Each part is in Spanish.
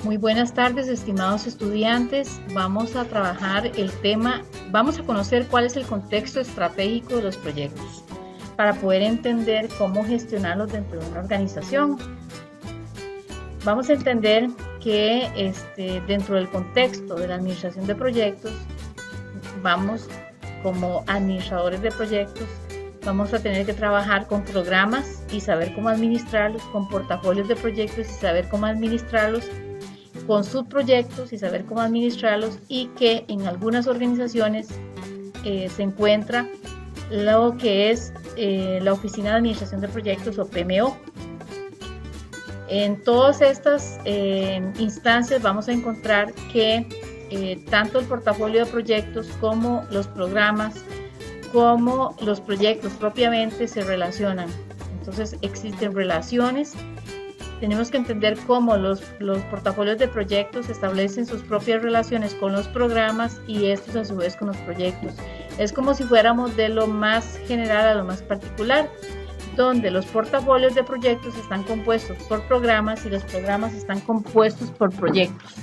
Muy buenas tardes, estimados estudiantes. Vamos a trabajar el tema, vamos a conocer cuál es el contexto estratégico de los proyectos para poder entender cómo gestionarlos dentro de una organización. Vamos a entender que dentro del contexto de la administración de proyectos, vamos como administradores de proyectos, vamos a tener que trabajar con programas y saber cómo administrarlos, con portafolios de proyectos y saber cómo administrarlos, con subproyectos y saber cómo administrarlos, y que en algunas organizaciones se encuentra lo que es la Oficina de Administración de Proyectos o PMO. En todas estas instancias vamos a encontrar que tanto el portafolio de proyectos como los programas, como los proyectos propiamente se relacionan. Entonces existen relaciones. Tenemos que entender cómo los portafolios de proyectos establecen sus propias relaciones con los programas y estos a su vez con los proyectos. Es como si fuéramos de lo más general a lo más particular, donde los portafolios de proyectos están compuestos por programas y los programas están compuestos por proyectos.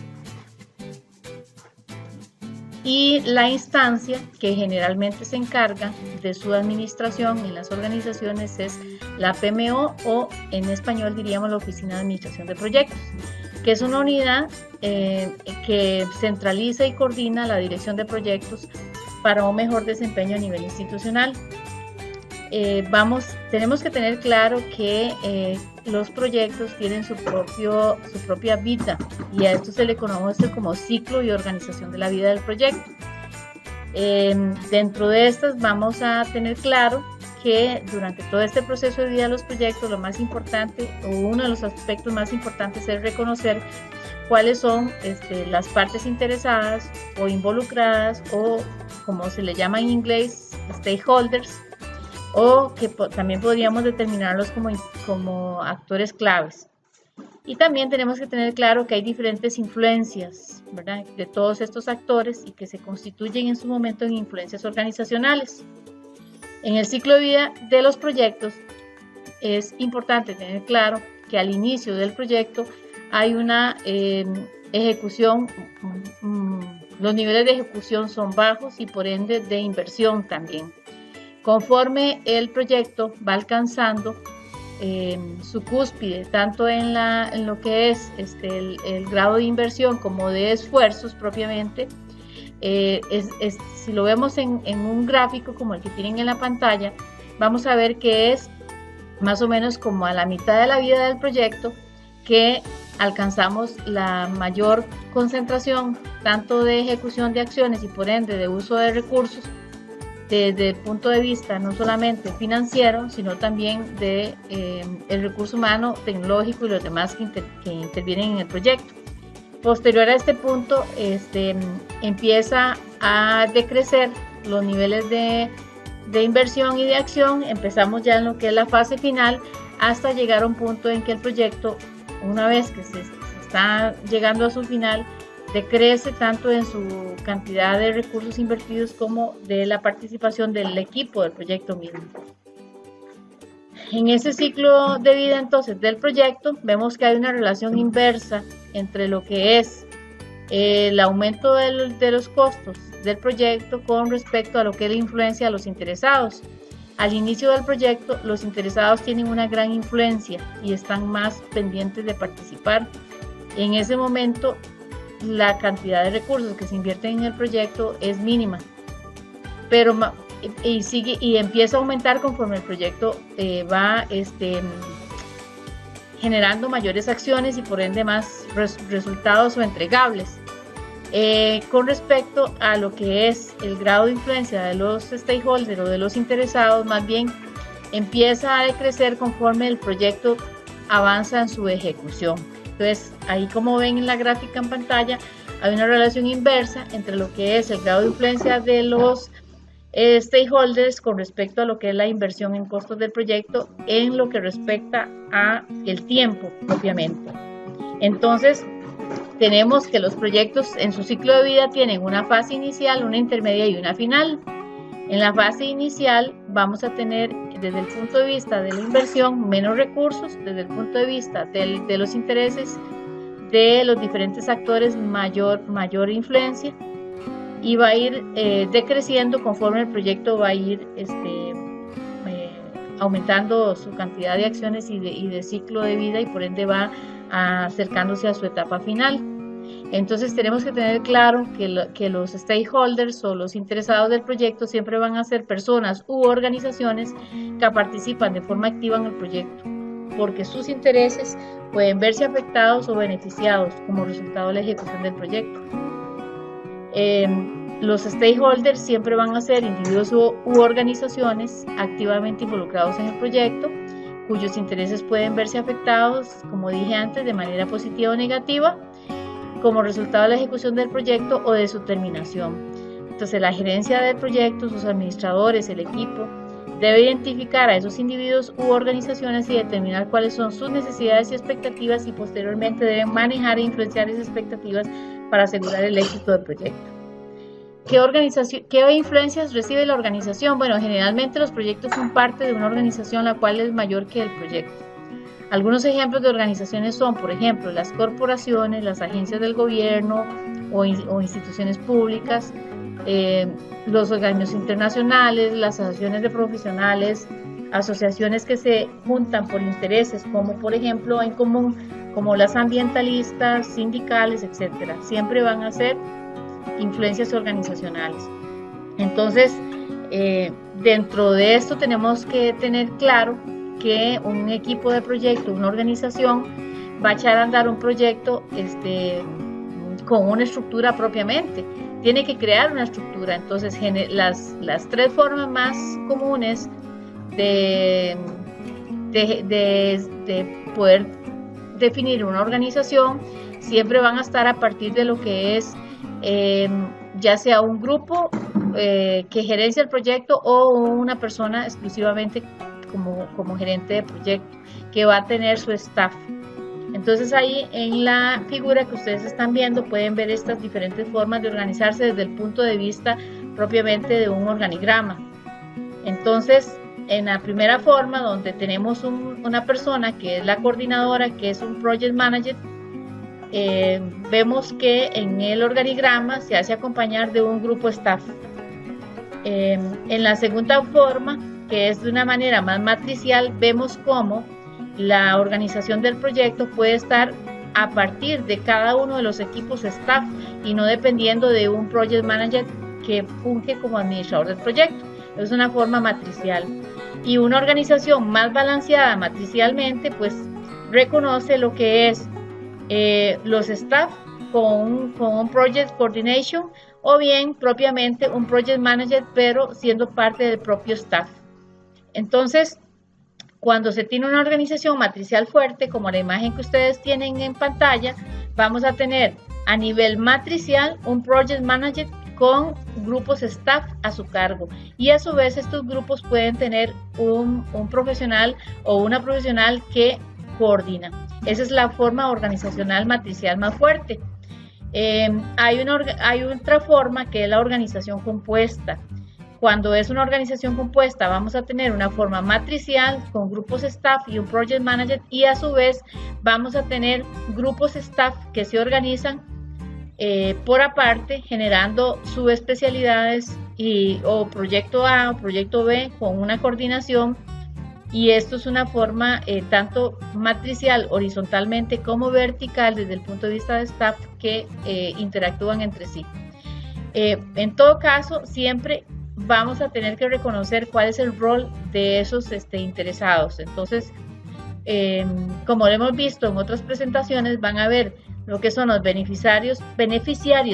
Y la instancia que generalmente se encarga de su administración en las organizaciones es la PMO, o en español diríamos la Oficina de Administración de Proyectos, que es una unidad que centraliza y coordina la dirección de proyectos para un mejor desempeño a nivel institucional. Tenemos que tener claro que los proyectos tienen su propia vida, y a esto se le conoce como ciclo y organización de la vida del proyecto. Dentro de estas vamos a tener claro que durante todo este proceso de vida de los proyectos, lo más importante o uno de los aspectos más importantes es reconocer cuáles son las partes interesadas o involucradas, o como se le llama en inglés, stakeholders, o que también podríamos determinarlos como actores claves. Y también tenemos que tener claro que hay diferentes influencias, ¿verdad?, de todos estos actores, y que se constituyen en su momento en influencias organizacionales. En el ciclo de vida de los proyectos es importante tener claro que al inicio del proyecto hay una ejecución, los niveles de ejecución son bajos y por ende de inversión también. Conforme el proyecto va alcanzando su cúspide, tanto en lo que es el grado de inversión como de esfuerzos propiamente, si lo vemos en un gráfico como el que tienen en la pantalla, vamos a ver que es más o menos como a la mitad de la vida del proyecto que alcanzamos la mayor concentración tanto de ejecución de acciones y por ende de uso de recursos, desde el punto de vista no solamente financiero, sino también de el recurso humano, tecnológico y los demás que intervienen en el proyecto. Posterior a este punto, empieza a decrecer los niveles de inversión y de acción. Empezamos ya en lo que es la fase final, hasta llegar a un punto en que el proyecto, una vez que se está llegando a su final, decrece tanto en su cantidad de recursos invertidos como de la participación del equipo del proyecto mismo. En ese ciclo de vida entonces del proyecto vemos que hay una relación inversa entre lo que es el aumento de los costos del proyecto con respecto a lo que es la influencia de los interesados. Al inicio del proyecto, los interesados tienen una gran influencia y están más pendientes de participar. En ese momento, la cantidad de recursos que se invierten en el proyecto es mínima, pero y empieza a aumentar conforme el proyecto va generando mayores acciones y por ende más resultados o entregables. Con respecto a lo que es el grado de influencia de los stakeholders o de los interesados, más bien empieza a decrecer conforme el proyecto avanza en su ejecución. Entonces, ahí como ven en la gráfica en pantalla, hay una relación inversa entre lo que es el grado de influencia de los stakeholders con respecto a lo que es la inversión en costos del proyecto en lo que respecta a el tiempo propiamente. Entonces, tenemos que los proyectos en su ciclo de vida tienen una fase inicial, una intermedia y una final. En la fase inicial vamos a tener, desde el punto de vista de la inversión, menos recursos, desde el punto de vista de los intereses de los diferentes actores mayor influencia, y va a ir decreciendo conforme el proyecto va a ir aumentando su cantidad de acciones y de ciclo de vida, y por ende va acercándose a su etapa final. Entonces tenemos que tener claro que los stakeholders o los interesados del proyecto siempre van a ser personas u organizaciones que participan de forma activa en el proyecto, porque sus intereses pueden verse afectados o beneficiados como resultado de la ejecución del proyecto. Los stakeholders siempre van a ser individuos u organizaciones activamente involucrados en el proyecto, cuyos intereses pueden verse afectados, como dije antes, de manera positiva o negativa, como resultado de la ejecución del proyecto o de su terminación. Entonces, la gerencia del proyecto, sus administradores, el equipo, debe identificar a esos individuos u organizaciones y determinar cuáles son sus necesidades y expectativas, y posteriormente deben manejar e influenciar esas expectativas para asegurar el éxito del proyecto. ¿Qué influencias recibe la organización? Bueno, generalmente los proyectos son parte de una organización la cual es mayor que el proyecto. Algunos ejemplos de organizaciones son, por ejemplo, las corporaciones, las agencias del gobierno o instituciones públicas, los organismos internacionales, las asociaciones de profesionales, asociaciones que se juntan por intereses, como por ejemplo en común, como las ambientalistas, sindicales, etcétera. Siempre van a ser influencias organizacionales. Entonces, dentro de esto tenemos que tener claro que un equipo de proyecto, una organización, va a echar a andar un proyecto con una estructura propiamente. Tiene que crear una estructura. Entonces, las tres formas más comunes de poder definir una organización siempre van a estar a partir de lo que es ya sea un grupo que gerencia el proyecto o una persona exclusivamente como gerente de proyecto, que va a tener su staff. Entonces ahí en la figura que ustedes están viendo pueden ver estas diferentes formas de organizarse desde el punto de vista propiamente de un organigrama. Entonces, en la primera forma, donde tenemos una persona que es la coordinadora, que es un project manager, vemos que en el organigrama se hace acompañar de un grupo staff. En la segunda forma, que es de una manera más matricial, vemos cómo la organización del proyecto puede estar a partir de cada uno de los equipos staff y no dependiendo de un project manager que funge como administrador del proyecto. Es una forma matricial. Y una organización más balanceada matricialmente, pues reconoce lo que es los staff con un project coordination, o bien propiamente un project manager, pero siendo parte del propio staff. Entonces, cuando se tiene una organización matricial fuerte, como la imagen que ustedes tienen en pantalla, vamos a tener a nivel matricial un project manager con grupos staff a su cargo, y a su vez estos grupos pueden tener un profesional o una profesional que coordina. Esa es la forma organizacional matricial más fuerte. Hay otra forma que es la organización compuesta. Cuando es una organización compuesta, vamos a tener una forma matricial con grupos staff y un project manager, y a su vez vamos a tener grupos staff que se organizan por aparte, generando subespecialidades o proyecto A o proyecto B con una coordinación. Y esto es una forma tanto matricial horizontalmente como vertical desde el punto de vista de staff que interactúan entre sí. En todo caso, siempre vamos a tener que reconocer cuál es el rol de esos interesados. Entonces, como lo hemos visto en otras presentaciones, van a ver lo que son los beneficiarios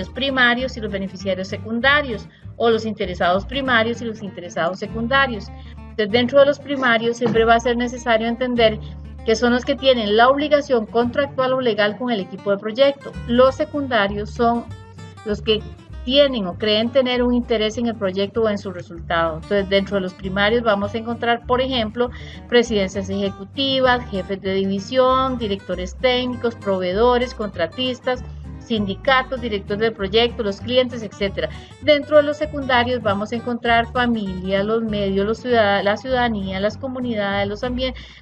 primarios y los beneficiarios secundarios, o los interesados primarios y los interesados secundarios. Entonces, dentro de los primarios siempre va a ser necesario entender que son los que tienen la obligación contractual o legal con el equipo de proyecto. Los secundarios son los que tienen o creen tener un interés en el proyecto o en su resultado. Entonces, dentro de los primarios vamos a encontrar, por ejemplo, presidencias ejecutivas, jefes de división, directores técnicos, proveedores, contratistas, sindicatos, directores del proyecto, los clientes, etc. Dentro de los secundarios vamos a encontrar familia, los medios, la ciudadanía, las comunidades, los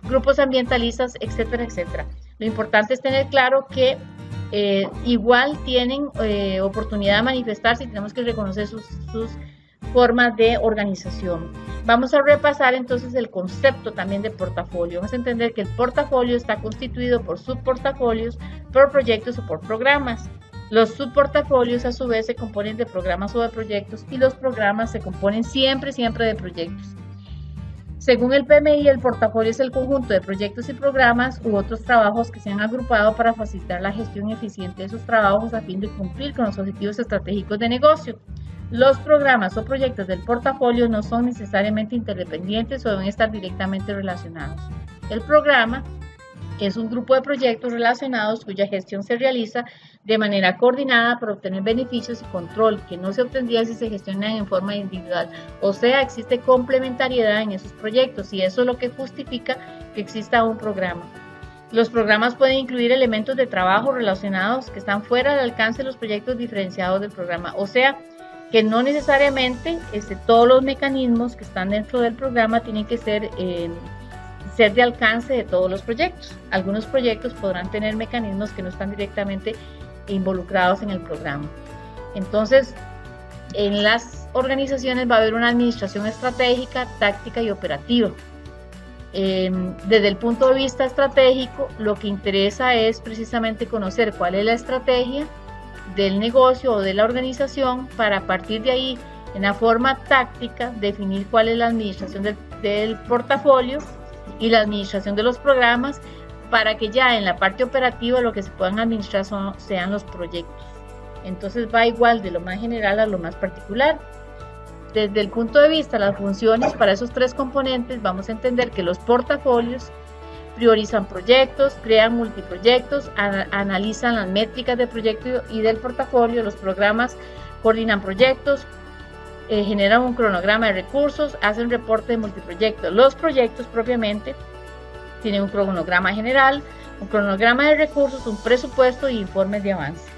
grupos ambientalistas, etcétera, etcétera. Lo importante es tener claro que igual tienen oportunidad de manifestarse y tenemos que reconocer sus formas de organización. Vamos a repasar entonces el concepto también de portafolio. Vamos a entender que el portafolio está constituido por subportafolios, por proyectos o por programas. Los subportafolios a su vez se componen de programas o de proyectos y los programas se componen siempre de proyectos. Según el PMI, el portafolio es el conjunto de proyectos y programas u otros trabajos que se han agrupado para facilitar la gestión eficiente de esos trabajos a fin de cumplir con los objetivos estratégicos de negocio. Los programas o proyectos del portafolio no son necesariamente interdependientes o deben estar directamente relacionados. El programa es un grupo de proyectos relacionados cuya gestión se realiza de manera coordinada para obtener beneficios y control que no se obtendría si se gestionan en forma individual. O sea, existe complementariedad en esos proyectos y eso es lo que justifica que exista un programa. Los programas pueden incluir elementos de trabajo relacionados que están fuera del alcance de los proyectos diferenciados del programa. O sea, que no necesariamente todos los mecanismos que están dentro del programa tienen que ser de alcance de todos los proyectos. Algunos proyectos podrán tener mecanismos que no están directamente involucrados en el programa. Entonces, en las organizaciones va a haber una administración estratégica, táctica y operativa. Desde el punto de vista estratégico, lo que interesa es precisamente conocer cuál es la estrategia del negocio o de la organización para a partir de ahí, en la forma táctica, definir cuál es la administración del portafolio y la administración de los programas para que ya en la parte operativa lo que se puedan administrar sean los proyectos. Entonces va igual de lo más general a lo más particular. Desde el punto de vista de las funciones para esos tres componentes vamos a entender que los portafolios priorizan proyectos, crean multiproyectos, analizan las métricas del proyecto y del portafolio. Los programas coordinan proyectos, generan un cronograma de recursos, hacen reporte de multiproyectos. Los proyectos propiamente tienen un cronograma general, un cronograma de recursos, un presupuesto y informes de avance.